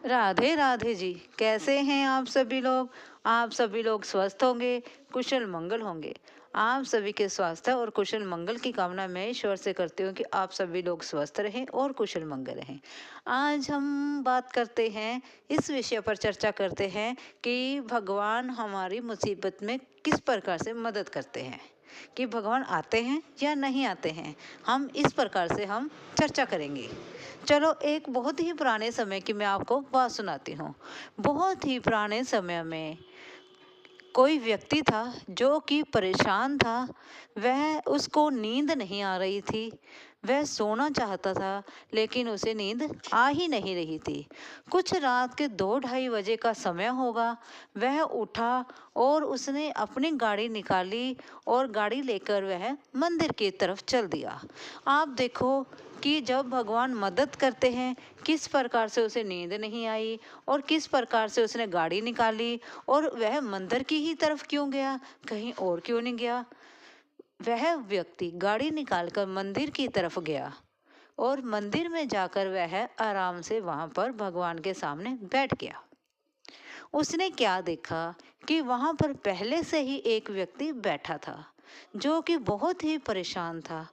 राधे राधे जी। कैसे हैं आप सभी लोग? आप सभी लोग स्वस्थ होंगे, कुशल मंगल होंगे। आप सभी के स्वास्थ्य और कुशल मंगल की कामना मैं ईश्वर से करती हूँ कि आप सभी लोग स्वस्थ रहें और कुशल मंगल रहें। आज हम बात करते हैं, इस विषय पर चर्चा करते हैं कि भगवान हमारी मुसीबत में किस प्रकार से मदद करते हैं। कि भगवान आते हैं या नहीं आते हैं, हम इस प्रकार से हम चर्चा करेंगे। चलो, एक बहुत ही पुराने समय की मैं आपको बात सुनाती हूँ। बहुत ही पुराने समय में कोई व्यक्ति था जो कि परेशान था। वह उसको नींद नहीं आ रही थी। वह सोना चाहता था, लेकिन उसे नींद आ ही नहीं रही थी। कुछ रात के 2-2:30 बजे का समय होगा। वह उठा और उसने अपनी गाड़ी निकाली और गाड़ी लेकर वह मंदिर की तरफ चल दिया। आप देखो कि जब भगवान मदद करते हैं, किस प्रकार से उसे नींद नहीं आई और किस प्रकार से उसने गाड़ी निकाली। और वह मंदिर की ही तरफ क्यों गया, कहीं और क्यों नहीं गया। वह व्यक्ति गाड़ी निकालकर मंदिर की तरफ गया और मंदिर में जाकर वह आराम से वहां पर भगवान के सामने बैठ गया। उसने क्या देखा कि वहां पर पहले से ही एक व्यक्ति बैठा था, जो कि बहुत ही परेशान था,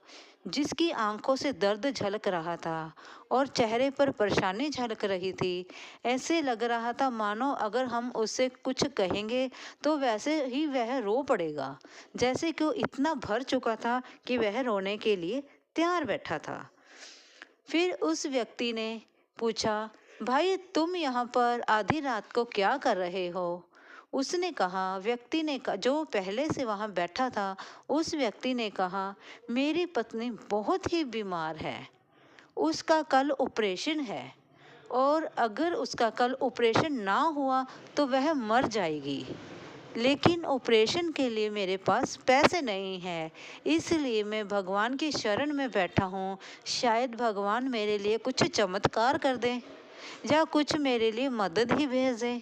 जिसकी आंखों से दर्द झलक रहा था और चेहरे पर परेशानी झलक रही थी। ऐसे लग रहा था मानो अगर हम उससे कुछ कहेंगे तो वैसे ही वह रो पड़ेगा। जैसे कि वो इतना भर चुका था कि वह रोने के लिए तैयार बैठा था। फिर उस व्यक्ति ने पूछा, भाई तुम यहाँ पर आधी रात को क्या कर रहे हो? उसने कहा, व्यक्ति ने कहा, जो पहले से वहाँ बैठा था, उस व्यक्ति ने कहा, मेरी पत्नी बहुत ही बीमार है। उसका कल ऑपरेशन है और अगर उसका कल ऑपरेशन ना हुआ तो वह मर जाएगी। लेकिन ऑपरेशन के लिए मेरे पास पैसे नहीं हैं, इसलिए मैं भगवान की शरण में बैठा हूँ। शायद भगवान मेरे लिए कुछ चमत्कार कर दें या कुछ मेरे लिए मदद ही भेज दें।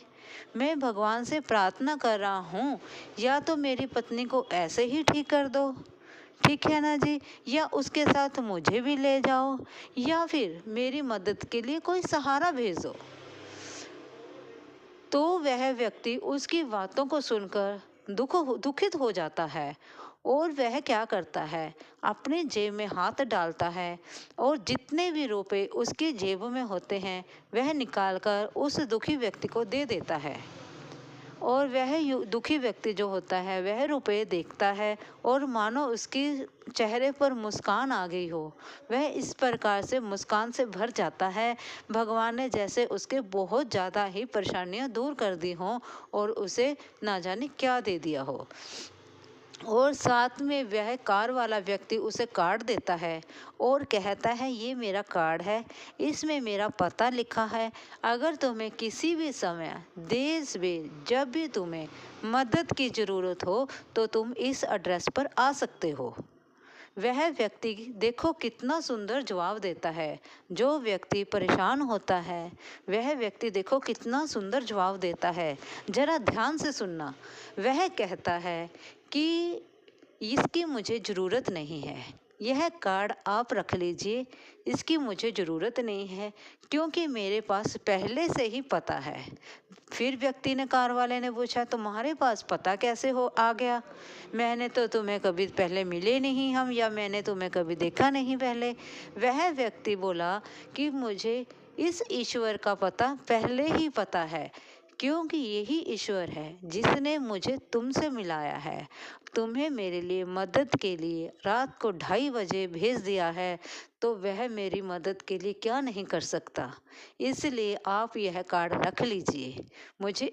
मैं भगवान से प्रार्थना कर रहा हूँ, या तो मेरी पत्नी को ऐसे ही ठीक कर दो, ठीक है ना जी, या उसके साथ मुझे भी ले जाओ, या फिर मेरी मदद के लिए कोई सहारा भेजो। तो वह व्यक्ति उसकी बातों को सुनकर दुखित हो जाता है और वह क्या करता है, अपने जेब में हाथ डालता है और जितने भी रुपए उसकी जेब में होते हैं वह निकालकर उस दुखी व्यक्ति को दे देता है। और वह दुखी व्यक्ति जो होता है वह रुपए देखता है और मानो उसके चेहरे पर मुस्कान आ गई हो, वह इस प्रकार से मुस्कान से भर जाता है। भगवान ने जैसे उसके बहुत ज़्यादा ही परेशानियां दूर कर दी हों और उसे ना जाने क्या दे दिया हो। और साथ में वह कार वाला व्यक्ति उसे कार्ड देता है और कहता है, ये मेरा कार्ड है, इसमें मेरा पता लिखा है। अगर तुम्हें किसी भी समय, देश में, जब भी तुम्हें मदद की ज़रूरत हो तो तुम इस एड्रेस पर आ सकते हो। वह व्यक्ति देखो कितना सुंदर जवाब देता है। जो व्यक्ति परेशान होता है वह व्यक्ति देखो कितना सुंदर जवाब देता है। जरा ध्यान से सुनना। वह कहता है कि इसकी मुझे ज़रूरत नहीं है, यह कार्ड आप रख लीजिए, इसकी मुझे ज़रूरत नहीं है क्योंकि मेरे पास पहले से ही पता है। फिर व्यक्ति ने, कार वाले ने पूछा, तुम्हारे पास पता कैसे हो आ गया? मैंने तो तुम्हें कभी पहले मिले नहीं हम, या मैंने तुम्हें कभी देखा नहीं पहले। वह व्यक्ति बोला कि मुझे इस ईश्वर का पता पहले ही पता है, क्योंकि यही ईश्वर है जिसने मुझे तुमसे मिलाया है। तुम्हें मेरे लिए मदद के लिए रात को 2:30 बजे भेज दिया है, तो वह मेरी मदद के लिए क्या नहीं कर सकता। इसलिए आप यह कार्ड रख लीजिए। मुझे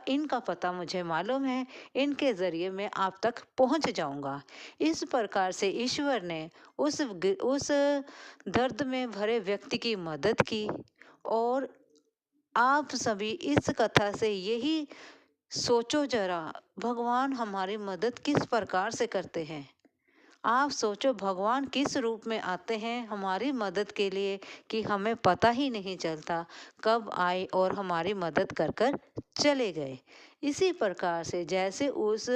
इनका पता मुझे मालूम है, इनके ज़रिए मैं आप तक पहुंच जाऊंगा। इस प्रकार से ईश्वर ने उस दर्द में भरे व्यक्ति की मदद की। और आप सभी इस कथा से यही सोचो जरा, भगवान हमारी मदद किस प्रकार से करते हैं। आप सोचो, भगवान किस रूप में आते हैं हमारी मदद के लिए कि हमें पता ही नहीं चलता कब आए और हमारी मदद कर कर चले गए। इसी प्रकार से जैसे उस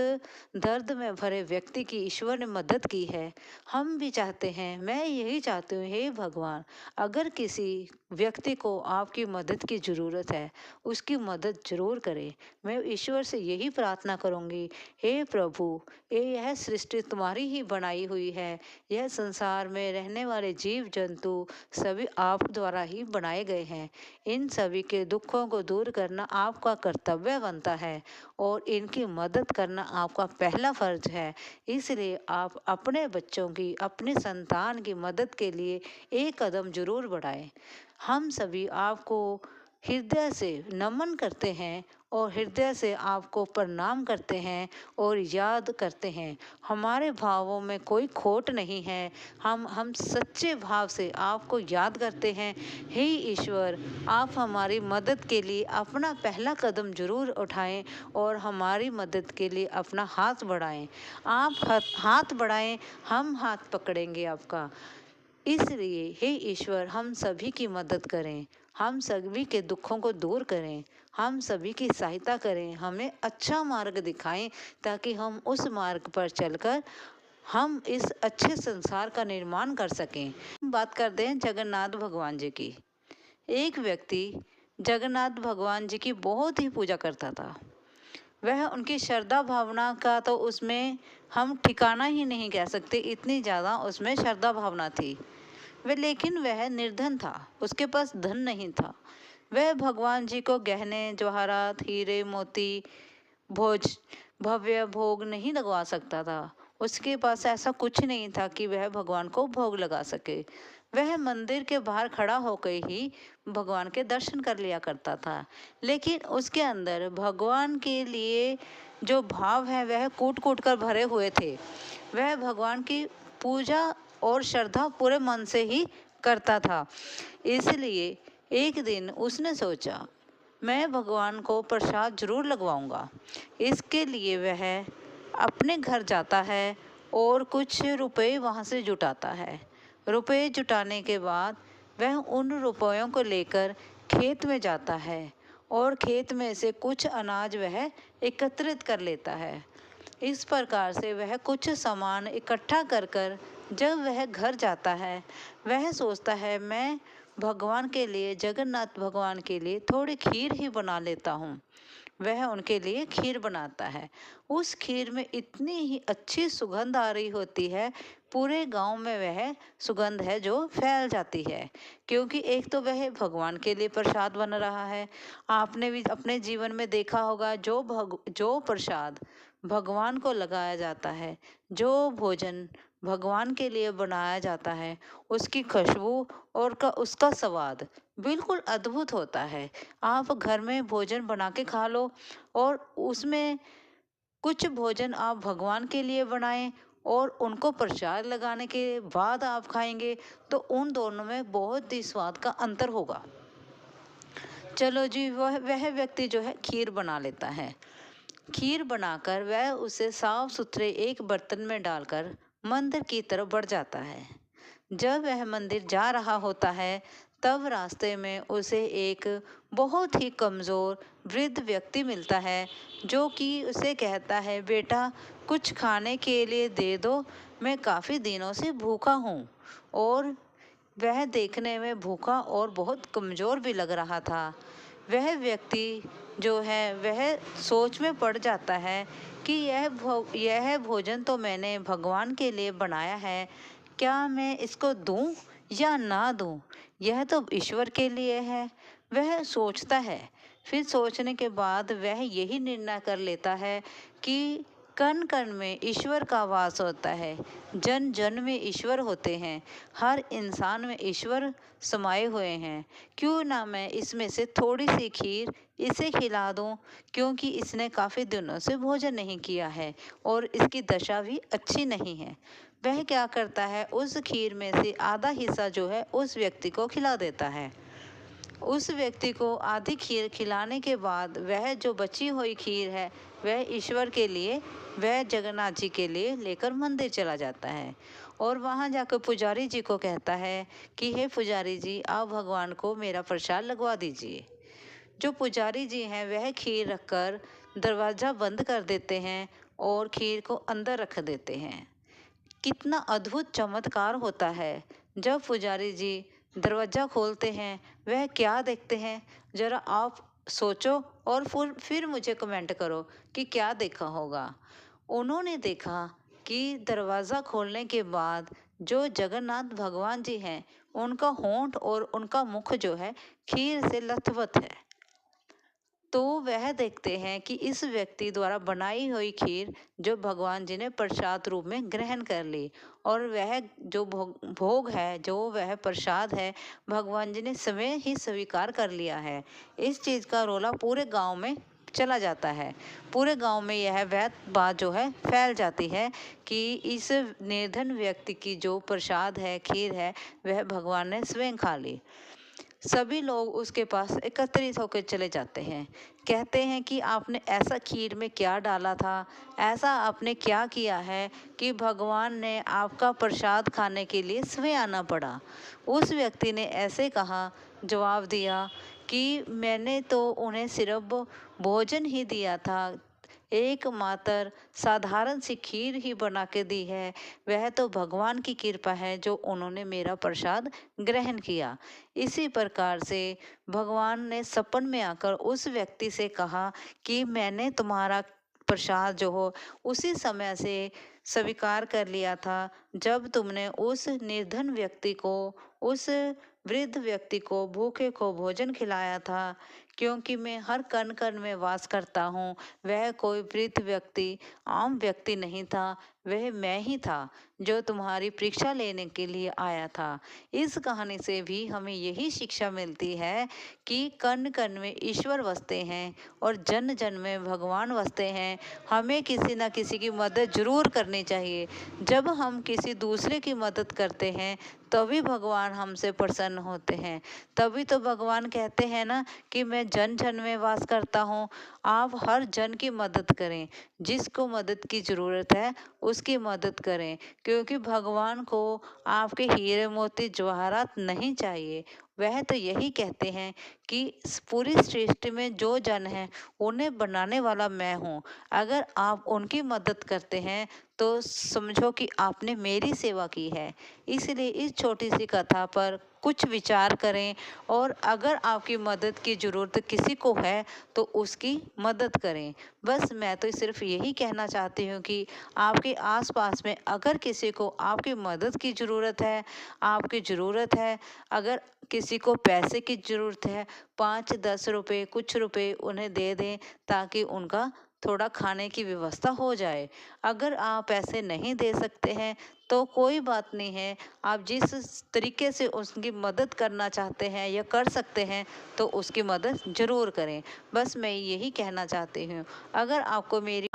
दर्द में भरे व्यक्ति की ईश्वर ने मदद की है, हम भी चाहते हैं, मैं यही चाहती हूँ, हे भगवान, अगर किसी व्यक्ति को आपकी मदद की ज़रूरत है, उसकी मदद ज़रूर करें। मैं ईश्वर से यही प्रार्थना करूँगी, हे प्रभु, यह सृष्टि तुम्हारी ही बनाई हुई है, यह संसार में रहने वाले जीव जंतु सभी आप द्वारा ही बनाए गए हैं। इन सभी के दुखों को दूर करना आपका कर्तव्य बनता है और इनकी मदद करना आपका पहला फर्ज है। इसलिए आप अपने बच्चों की, अपने संतान की मदद के लिए एक कदम जरूर बढ़ाएं। हम सभी आपको हृदय से नमन करते हैं और हृदय से आपको प्रणाम करते हैं और याद करते हैं। हमारे भावों में कोई खोट नहीं है। हम सच्चे भाव से आपको याद करते हैं। हे ईश्वर, आप हमारी मदद के लिए अपना पहला कदम जरूर उठाएं और हमारी मदद के लिए अपना हाथ बढ़ाएं। आप हाथ बढ़ाएं, हम हाथ पकड़ेंगे आपका। इसलिए हे ईश्वर, हम सभी की मदद करें, हम सभी के दुखों को दूर करें, हम सभी की सहायता करें, हमें अच्छा मार्ग दिखाएं ताकि हम उस मार्ग पर चलकर हम इस अच्छे संसार का निर्माण कर सकें। हम बात करते हैं जगन्नाथ भगवान जी की। एक व्यक्ति जगन्नाथ भगवान जी की बहुत ही पूजा करता था। वह उनकी श्रद्धा भावना का तो उसमें हम ठिकाना ही नहीं कह सकते, इतनी ज़्यादा उसमें श्रद्धा भावना थी। लेकिन वह निर्धन था, उसके पास धन नहीं था। वह भगवान जी को गहने जवाहरात, हीरे मोती, भोज भव्य भोग नहीं लगवा सकता था। उसके पास ऐसा कुछ नहीं था कि वह भगवान को भोग लगा सके। वह मंदिर के बाहर खड़ा होकर ही भगवान के दर्शन कर लिया करता था। लेकिन उसके अंदर भगवान के लिए जो भाव है वह कूट कूट कर भरे हुए थे। वह भगवान की पूजा और श्रद्धा पूरे मन से ही करता था। इसलिए एक दिन उसने सोचा, मैं भगवान को प्रसाद जरूर लगवाऊंगा। इसके लिए वह अपने घर जाता है और कुछ रुपए वहाँ से जुटाता है। रुपए जुटाने के बाद वह उन रुपयों को लेकर खेत में जाता है और खेत में से कुछ अनाज वह एकत्रित कर लेता है। इस प्रकार से वह कुछ सामान इकट्ठा कर कर जब वह घर जाता है, वह सोचता है, मैं भगवान के लिए, जगन्नाथ भगवान के लिए थोड़ी खीर ही बना लेता हूँ। वह उनके लिए खीर बनाता है। उस खीर में इतनी ही अच्छी सुगंध आ रही होती है, पूरे गांव में वह सुगंध है जो फैल जाती है, क्योंकि एक तो वह भगवान के लिए प्रसाद बन रहा है। आपने भी अपने जीवन में देखा होगा, जो प्रसाद भगवान को लगाया जाता है, जो भोजन भगवान के लिए बनाया जाता है, उसकी खुशबू और उसका स्वाद बिल्कुल अद्भुत होता है। आप घर में भोजन बना के खा लो और उसमें कुछ भोजन आप भगवान के लिए बनाएं और उनको प्रसाद लगाने के बाद आप खाएंगे तो उन दोनों में बहुत ही स्वाद का अंतर होगा। चलो जी, वह व्यक्ति जो है खीर बना लेता है। खीर बनाकर वह उसे साफ सुथरे एक बर्तन में डालकर मंदिर की तरफ बढ़ जाता है। जब वह मंदिर जा रहा होता है तब रास्ते में उसे एक बहुत ही कमज़ोर वृद्ध व्यक्ति मिलता है, जो कि उसे कहता है, बेटा कुछ खाने के लिए दे दो, मैं काफ़ी दिनों से भूखा हूँ। और वह देखने में भूखा और बहुत कमज़ोर भी लग रहा था। वह व्यक्ति जो है वह सोच में पड़ जाता है कि यह भोजन तो मैंने भगवान के लिए बनाया है, क्या मैं इसको दूं या ना दूं? यह तो ईश्वर के लिए है। वह सोचता है, फिर सोचने के बाद वह यही निर्णय कर लेता है कि कण कण में ईश्वर का वास होता है, जन जन में ईश्वर होते हैं, हर इंसान में ईश्वर समाये हुए हैं। क्यों ना मैं इसमें से थोड़ी सी खीर इसे खिला दूं, क्योंकि इसने काफ़ी दिनों से भोजन नहीं किया है और इसकी दशा भी अच्छी नहीं है। वह क्या करता है, उस खीर में से आधा हिस्सा जो है उस व्यक्ति को खिला देता है। उस व्यक्ति को आधी खीर खिलाने के बाद वह जो बची हुई खीर है वह ईश्वर के लिए, वह जगन्नाथ जी के लिए लेकर मंदिर चला जाता है और वहाँ जाकर पुजारी जी को कहता है कि हे पुजारी जी, आप भगवान को मेरा प्रसाद लगवा दीजिए। जो पुजारी जी हैं वह खीर रखकर दरवाज़ा बंद कर देते हैं और खीर को अंदर रख देते हैं। कितना अद्भुत चमत्कार होता है। जब पुजारी जी दरवाज़ा खोलते हैं वह क्या देखते हैं, ज़रा आप सोचो और फिर मुझे कमेंट करो कि क्या देखा होगा। उन्होंने देखा कि दरवाज़ा खोलने के बाद जो जगन्नाथ भगवान जी हैं उनका होंठ और उनका मुख जो है खीर से लथपथ है। तो वह देखते हैं कि इस व्यक्ति द्वारा बनाई हुई खीर जो भगवान जी ने प्रसाद रूप में ग्रहण कर ली, और वह जो भोग भोग है, जो वह प्रसाद है, भगवान जी ने स्वयं ही स्वीकार कर लिया है। इस चीज़ का रोला पूरे गांव में चला जाता है। पूरे गांव में यह बात जो है फैल जाती है कि इस निर्धन व्यक्ति की जो प्रसाद है, खीर है, वह भगवान ने स्वयं खा ली। सभी लोग उसके पास एकत्रित होकर चले जाते हैं। कहते हैं कि आपने ऐसा खीर में क्या डाला था, ऐसा आपने क्या किया है कि भगवान ने आपका प्रसाद खाने के लिए स्वयं आना पड़ा। उस व्यक्ति ने ऐसे कहा, जवाब दिया कि मैंने तो उन्हें सिर्फ भोजन ही दिया था, एकमात्र साधारण सी खीर ही बना के दी है। वह तो भगवान की कृपा है जो उन्होंने मेरा प्रसाद ग्रहण किया। इसी प्रकार से भगवान ने सपन में आकर उस व्यक्ति से कहा कि मैंने तुम्हारा प्रसाद जो हो उसी समय से स्वीकार कर लिया था जब तुमने उस निर्धन व्यक्ति को, उस वृद्ध व्यक्ति को, भूखे को भोजन खिलाया था। क्योंकि मैं हर कण कण में वास करता हूँ। वह कोई वृद्ध व्यक्ति, आम व्यक्ति नहीं था, वह मैं ही था जो तुम्हारी परीक्षा लेने के लिए आया था। इस कहानी से भी हमें यही शिक्षा मिलती है कि कण कण में ईश्वर बसते हैं और जन जन में भगवान बसते हैं। हमें किसी न किसी की मदद जरूर करनी चाहिए। जब हम किसी दूसरे की मदद करते हैं तभी भगवान हमसे प्रसन्न होते हैं। तभी तो भगवान कहते हैं ना कि मैं जन जन में वास करता हूँ। आप हर जन की मदद करें, जिसको मदद की ज़रूरत है उसकी मदद करें, क्योंकि भगवान को आपके हीरे मोती जवाहरात नहीं चाहिए। वह तो यही कहते हैं कि पूरी सृष्टि में जो जन है उन्हें बनाने वाला मैं हूँ। अगर आप उनकी मदद करते हैं तो समझो कि आपने मेरी सेवा की है। इसलिए इस छोटी सी कथा पर कुछ विचार करें और अगर आपकी मदद की ज़रूरत किसी को है तो उसकी मदद करें। बस मैं तो सिर्फ यही कहना चाहती हूँ कि आपके आसपास में अगर किसी को आपकी मदद की ज़रूरत है, आपकी ज़रूरत है, अगर किसी को पैसे की ज़रूरत है, 5-10 रुपए, कुछ रुपए उन्हें दे दें ताकि उनका थोड़ा खाने की व्यवस्था हो जाए। अगर आप पैसे नहीं दे सकते हैं तो कोई बात नहीं है, आप जिस तरीके से उसकी मदद करना चाहते हैं या कर सकते हैं तो उसकी मदद ज़रूर करें। बस मैं यही कहना चाहती हूँ। अगर आपको मेरी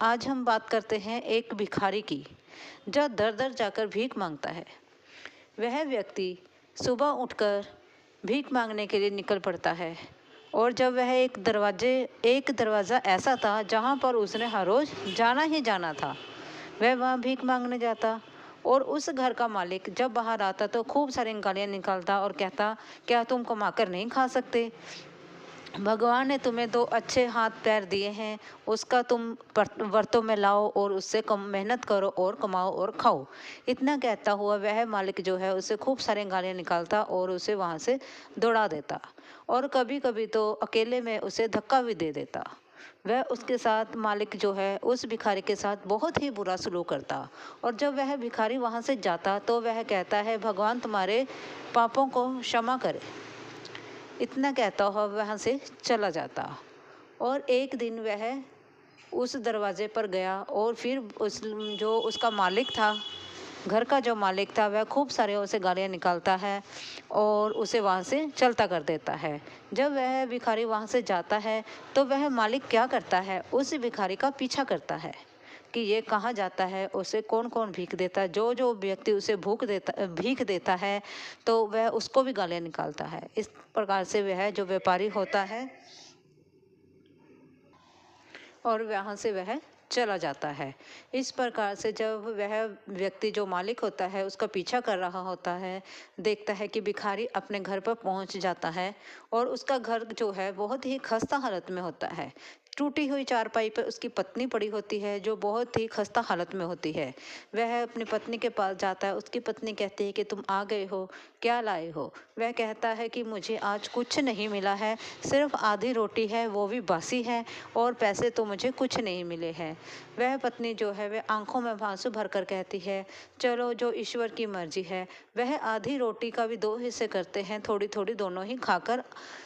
आज हम बात करते हैं एक भिखारी की, जो दर दर जाकर भीख मांगता है। वह व्यक्ति सुबह उठकर भीख मांगने के लिए निकल पड़ता है, और जब वह एक दरवाज़ा ऐसा था जहाँ पर उसने हर रोज़ जाना ही जाना था, वह वहाँ भीख मांगने जाता। और उस घर का मालिक जब बाहर आता तो खूब सारी गालियाँ निकालता और कहता, क्या तुम कमा कर नहीं खा सकते? भगवान ने तुम्हें 2 अच्छे हाथ पैर दिए हैं, उसका तुम वर्तों में लाओ और उससे कम मेहनत करो और कमाओ और खाओ। इतना कहता हुआ वह मालिक जो है उसे खूब सारे गालियाँ निकालता और उसे वहाँ से दौड़ा देता, और कभी कभी तो अकेले में उसे धक्का भी दे देता। वह उसके साथ, मालिक जो है, उस भिखारी के साथ बहुत ही बुरा सलूक करता। और जब वह भिखारी वहाँ से जाता तो वह कहता है, भगवान तुम्हारे पापों को क्षमा करे। इतना कहता हुआ वहाँ से चला जाता। और एक दिन वह उस दरवाजे पर गया और फिर जो उसका मालिक था, घर का जो मालिक था, वह खूब सारे उसे गालियाँ निकालता है और उसे वहाँ से चलता कर देता है। जब वह भिखारी वहाँ से जाता है तो वह मालिक क्या करता है, उस भिखारी का पीछा करता है कि ये कहाँ जाता है, उसे कौन कौन भीख देता है। जो जो व्यक्ति उसे भीख देता है तो वह उसको भी गालियाँ निकालता है। इस प्रकार से वह जो व्यापारी होता है और वहाँ से वह चला जाता है। इस प्रकार से जब वह व्यक्ति जो मालिक होता है उसका पीछा कर रहा होता है, देखता है कि भिखारी अपने घर पर पहुंच जाता है और उसका घर जो है बहुत ही खस्ता हालत में होता है। टूटी हुई चारपाई पर उसकी पत्नी पड़ी होती है जो बहुत ही खस्ता हालत में होती है। वह अपनी पत्नी के पास जाता है। उसकी पत्नी कहती है कि तुम आ गए हो, क्या लाए हो? वह कहता है कि मुझे आज कुछ नहीं मिला है, सिर्फ आधी रोटी है, वो भी बासी है, और पैसे तो मुझे कुछ नहीं मिले हैं। वह पत्नी जो है वह आंखों में आंसू भरकर कहती है, चलो जो ईश्वर की मर्जी है। वह आधी रोटी का भी 2 हिस्से करते हैं, थोड़ी थोड़ी दोनों ही खाकर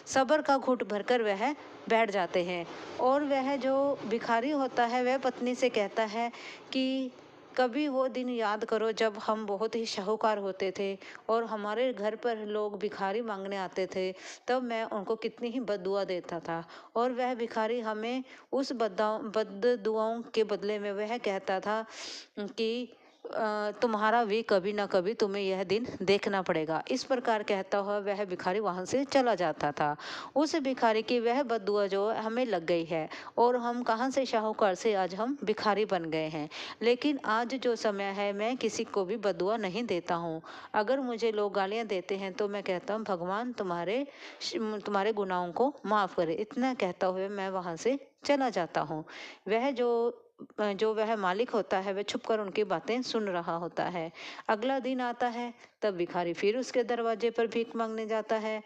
सब्र का घूंट भरकर वह बैठ जाते हैं। और वह जो भिखारी होता है वह पत्नी से कहता है कि कभी वो दिन याद करो जब हम बहुत ही शाहूकार होते थे और हमारे घर पर लोग भिखारी मांगने आते थे, तब मैं उनको कितनी ही बद्दुआ देता था। और वह भिखारी हमें उस बद्दुआओं के बदले में वह कहता था कि तुम्हारा भी कभी ना कभी तुम्हें यह दिन देखना पड़ेगा। इस प्रकार कहता हुआ वह भिखारी वहां से चला जाता था। उस भिखारी की वह बद्दुआ जो हमें लग गई है और हम कहाँ से शाहूकार से आज हम भिखारी बन गए हैं। लेकिन आज जो समय है मैं किसी को भी बद्दुआ नहीं देता हूँ। अगर मुझे लोग गालियाँ देते हैं तो मैं कहता हूँ भगवान तुम्हारे गुनाहों को माफ़ करे। इतना कहता हुए मैं वहाँ से चला जाता हूँ। वह जो वह मालिक होता है वह छुपकर उनकी बातें सुन रहा होता है। अगला दिन आता है, तब भिखारी फिर उसके दरवाजे पर भीख मांगने जाता है।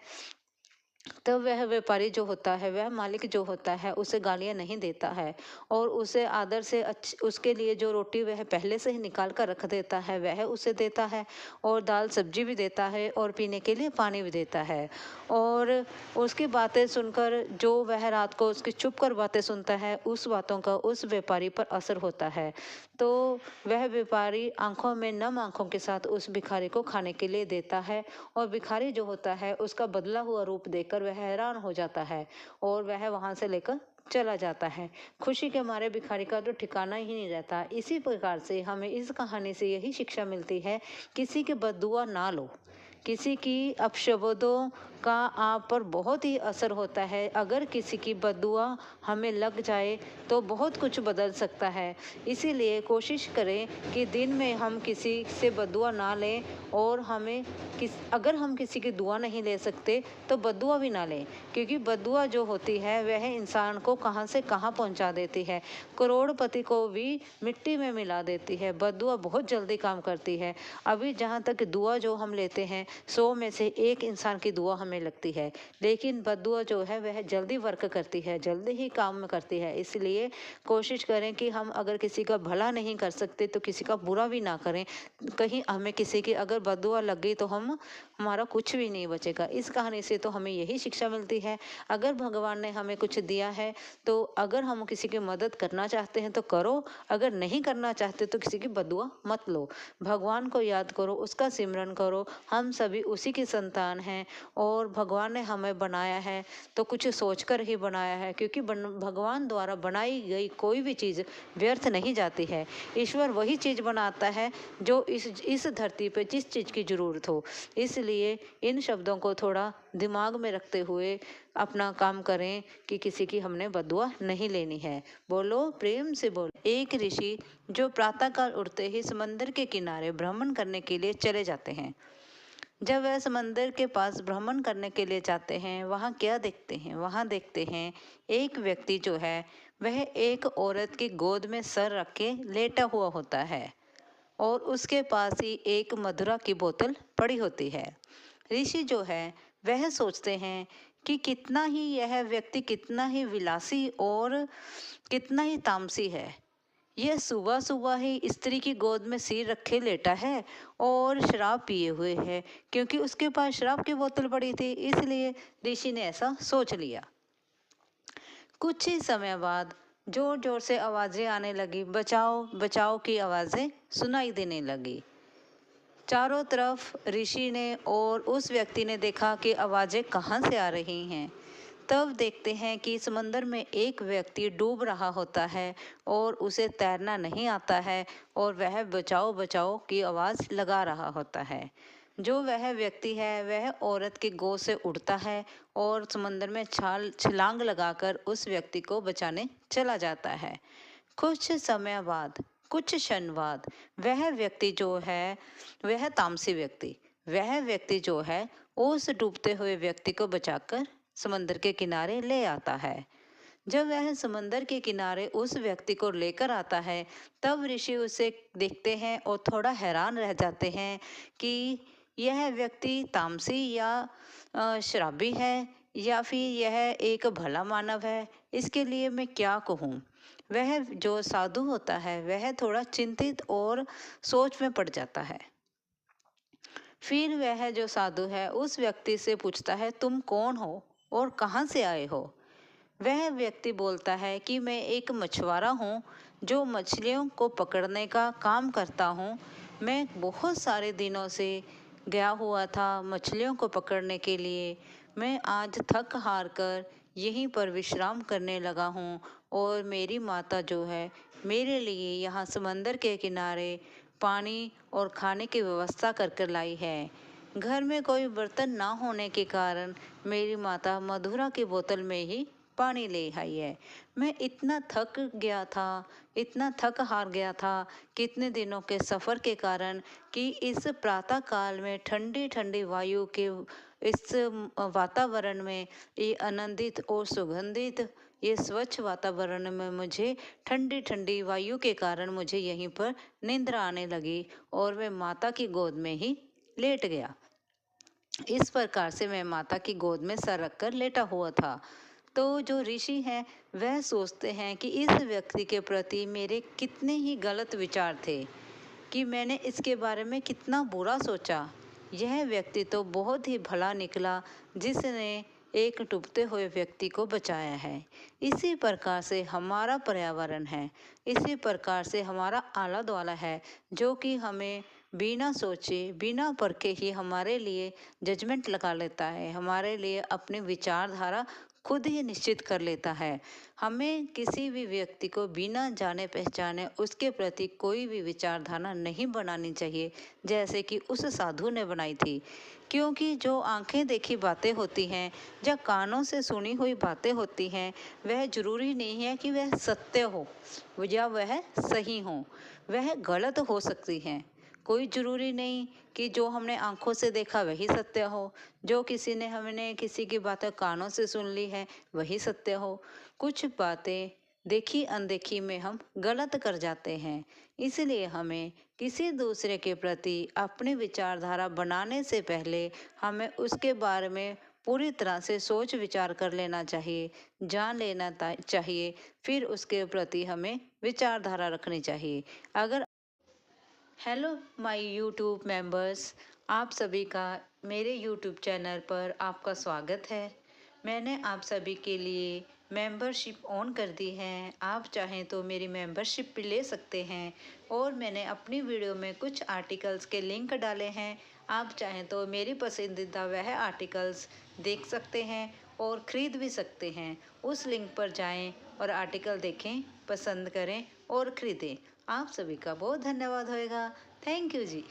तब वह व्यापारी जो होता है वह मालिक जो होता है उसे गालियां नहीं देता है और उसे आदर से उसके लिए जो रोटी वह पहले से ही निकाल कर रख देता है वह उसे देता है, और दाल सब्जी भी देता है और पीने के लिए पानी भी देता है। और उसकी बातें सुनकर जो वह रात को उसकी चुप कर बातें सुनता है उस बातों का उस व्यापारी पर असर होता है। तो वह व्यापारी आंखों में नम आंखों के साथ उस भिखारी को खाने के लिए देता है, और भिखारी जो होता है उसका बदला हुआ रूप देखकर वह हैरान हो जाता है और वह वहां से लेकर चला जाता है। खुशी के मारे भिखारी का तो ठिकाना ही नहीं रहता। इसी प्रकार से हमें इस कहानी से यही शिक्षा मिलती है, किसी की बद्दुआ ना लो। किसी की अपशब्दों का आप पर बहुत ही असर होता है। अगर किसी की बद्दुआ हमें लग जाए तो बहुत कुछ बदल सकता है। इसीलिए कोशिश करें कि दिन में हम किसी से बद्दुआ ना लें, और अगर हम किसी की दुआ नहीं ले सकते तो बद्दुआ भी ना लें, क्योंकि बद्दुआ जो होती है वह इंसान को कहां से कहां पहुंचा देती है। करोड़पति को भी मिट्टी में मिला देती है। बद्दुआ बहुत जल्दी काम करती है। अभी जहां तक दुआ जो हम लेते हैं 100 में से 1 इंसान की दुआ हमें लगती है, लेकिन बद्दुआ जो है वह जल्दी वर्क करती है, जल्दी ही काम करती है। इसलिए कोशिश करें कि हम अगर किसी का भला नहीं कर सकते तो किसी का बुरा भी ना करें। कहीं हमें किसी की अगर बद्दुआ लग गई तो हमारा कुछ भी नहीं बचेगा। इस कहानी से तो हमें यही शिक्षा मिलती है, अगर भगवान ने हमें कुछ दिया है तो अगर हम किसी की मदद करना चाहते हैं तो करो, अगर नहीं करना चाहते तो किसी की बद्दुआ मत लो। भगवान को याद करो, उसका सिमरन करो। हम सभी उसी की संतान हैं और भगवान ने हमें बनाया है तो कुछ सोचकर ही बनाया है, क्योंकि भगवान द्वारा बनाई गई कोई भी चीज़ व्यर्थ नहीं जाती है। ईश्वर वही चीज़ बनाता है जो इस धरती पे जिस चीज़ की ज़रूरत हो। इसलिए इन शब्दों को थोड़ा दिमाग में रखते हुए अपना काम करें कि किसी की हमने बद्दुआ नहीं लेनी है। बोलो प्रेम से बोलो। एक ऋषि जो प्रातःकाल उठते ही समंदर के किनारे भ्रमण करने के लिए चले जाते हैं। जब वह समंदर के पास भ्रमण करने के लिए जाते हैं, वहाँ क्या देखते हैं? वहाँ देखते हैं एक व्यक्ति जो है वह एक औरत की गोद में सर रख के लेटा हुआ होता है और उसके पास ही एक मदिरा की बोतल पड़ी होती है। ऋषि जो है वह सोचते हैं कि कितना ही यह व्यक्ति कितना ही विलासी और कितना ही तामसी है। यह सुबह सुबह ही स्त्री की गोद में सिर रखे लेटा है और शराब पिए हुए है, क्योंकि उसके पास शराब की बोतल पड़ी थी, इसलिए ऋषि ने ऐसा सोच लिया। कुछ ही समय बाद जोर जोर से आवाजें आने लगी, बचाओ बचाओ की आवाजें सुनाई देने लगी। चारों तरफ ऋषि ने और उस व्यक्ति ने देखा कि आवाजें कहाँ से आ रही हैं। तब देखते हैं कि समंदर में एक व्यक्ति डूब रहा होता है और उसे तैरना नहीं आता है और वह बचाओ बचाओ की आवाज़ लगा रहा होता है। जो वह व्यक्ति है वह औरत की गोद से उठता है और समंदर में छलांग लगाकर उस व्यक्ति को बचाने चला जाता है। कुछ समय बाद, कुछ क्षण बाद वह व्यक्ति जो है, वह तामसी व्यक्ति, वह व्यक्ति जो है उस डूबते हुए व्यक्ति को बचाकर समंदर के किनारे ले आता है। जब वह समंदर के किनारे उस व्यक्ति को लेकर आता है, तब ऋषि उसे देखते हैं और थोड़ा हैरान रह जाते हैं कि यह व्यक्ति तामसी या शराबी है, या फिर यह एक भला मानव है। इसके लिए मैं क्या कहूँ। वह जो साधु होता है वह थोड़ा चिंतित और सोच में पड़ जाता है। फिर वह जो साधु है उस व्यक्ति से पूछता है, तुम कौन हो और कहाँ से आए हो। वह व्यक्ति बोलता है कि मैं एक मछुआरा हूँ जो मछलियों को पकड़ने का काम करता हूँ। मैं बहुत सारे दिनों से गया हुआ था मछलियों को पकड़ने के लिए। मैं आज थक हार कर यहीं पर विश्राम करने लगा हूँ, और मेरी माता जो है मेरे लिए यहाँ समंदर के किनारे पानी और खाने की व्यवस्था कर कर लाई है। घर में कोई बर्तन ना होने के कारण मेरी माता मधुरा की बोतल में ही पानी ले आई है। मैं इतना थक गया था, इतना थक हार गया था कितने दिनों के सफ़र के कारण, कि इस प्रातः काल में ठंडी ठंडी वायु के इस वातावरण में, ये आनंदित और सुगंधित ये स्वच्छ वातावरण में मुझे ठंडी ठंडी वायु के कारण मुझे यहीं पर निंद्रा आने लगी, और मैं माता की गोद में ही लेट गया। इस प्रकार से मैं माता की गोद में सर रखकर लेटा हुआ था। तो जो ऋषि हैं वह सोचते हैं कि इस व्यक्ति के प्रति मेरे कितने ही गलत विचार थे, कि मैंने इसके बारे में कितना बुरा सोचा। यह व्यक्ति तो बहुत ही भला निकला जिसने एक डूबते हुए व्यक्ति को बचाया है। इसी प्रकार से हमारा पर्यावरण है, इसी प्रकार से हमारा आला दुआला है, जो कि हमें बिना सोचे बिना परखे ही हमारे लिए जजमेंट लगा लेता है, हमारे लिए अपनी विचारधारा खुद ही निश्चित कर लेता है। हमें किसी भी व्यक्ति को बिना जाने पहचाने उसके प्रति कोई भी विचारधारा नहीं बनानी चाहिए, जैसे कि उस साधु ने बनाई थी। क्योंकि जो आंखें देखी बातें होती हैं या कानों से सुनी हुई बातें होती हैं, वह जरूरी नहीं है कि वह सत्य हो या वह सही हो, वह गलत हो सकती हैं। कोई जरूरी नहीं कि जो हमने आंखों से देखा वही सत्य हो, जो किसी ने हमने किसी की बातें कानों से सुन ली है वही सत्य हो। कुछ बातें देखी अनदेखी में हम गलत कर जाते हैं। इसलिए हमें किसी दूसरे के प्रति अपनी विचारधारा बनाने से पहले हमें उसके बारे में पूरी तरह से सोच विचार कर लेना चाहिए, जान लेना चाहिए, फिर उसके प्रति हमें विचारधारा रखनी चाहिए। अगर हेलो माय यूट्यूब मेंबर्स, आप सभी का मेरे यूट्यूब चैनल पर आपका स्वागत है। मैंने आप सभी के लिए मेंबरशिप ऑन कर दी है। आप चाहें तो मेरी मेंबरशिप भी ले सकते हैं, और मैंने अपनी वीडियो में कुछ आर्टिकल्स के लिंक डाले हैं। आप चाहें तो मेरी पसंदीदा वह आर्टिकल्स देख सकते हैं और ख़रीद भी सकते हैं। उस लिंक पर जाएं और आर्टिकल देखें, पसंद करें और ख़रीदें। आप सभी का बहुत धन्यवाद होएगा। Thank you ji.